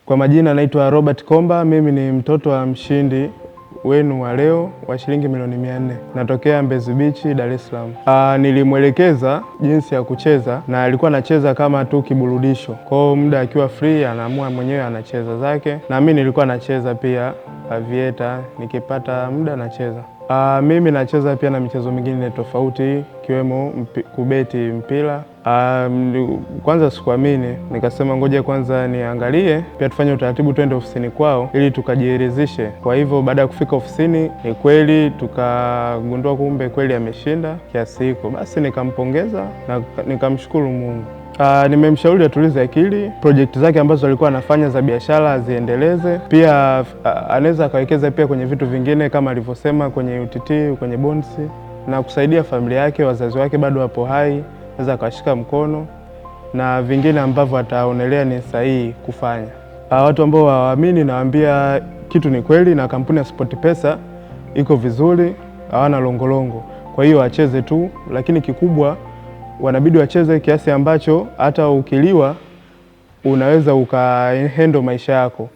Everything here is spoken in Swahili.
Kwa majina naitwa Robert Komba, mimi ni mtoto wa mshindi wenu wa leo wa shilingi milioni 400. Natokea Mbezi Beach, Dar es Salaam. Nilimwelekeza jinsi ya kucheza na alikuwa anacheza kama tu kiburudisho. Kwa hiyo muda akiwa free anaamua mwenyewe anacheza zake, na mimi nilikuwa nacheza pia avieta, nikipata muda nacheza. Mimi nacheza pia na michezo mingine tofauti ikiwemo kubeti mpira. Kwanza sikuamini, nikasema ngoja kwanza niangalie, pia tufanye utaratibu twende ofisini kwao ili tukajielezeshe. Kwa hivyo baada ya kufika ofisini, ni kweli tukagundua kumbe kweli ameshinda kiasi hiko. Basi nikampongeza na nikamshukuru Mungu. Nimemshauri atulize akili, project zake ambazo alikuwa anafanya za biashara aziendeleze. Pia anaweza akawekeza pia kwenye vitu vingine kama alivyosema kwenye UTT, kwenye bonds, na kusaidia familia yake, wazazi wake bado wapo hai, anaweza akashika mkono na vingine ambavyo ataonelea ni sahihi kufanya. Watu ambao hawaamini nawaambia kitu ni kweli, na kampuni ya SportPesa iko vizuri, hawana longolongo. Kwa hiyo wacheze tu, lakini kikubwa wanabidi wacheze kiasi ambacho hata ukiliwa unaweza ukahandle maisha yako.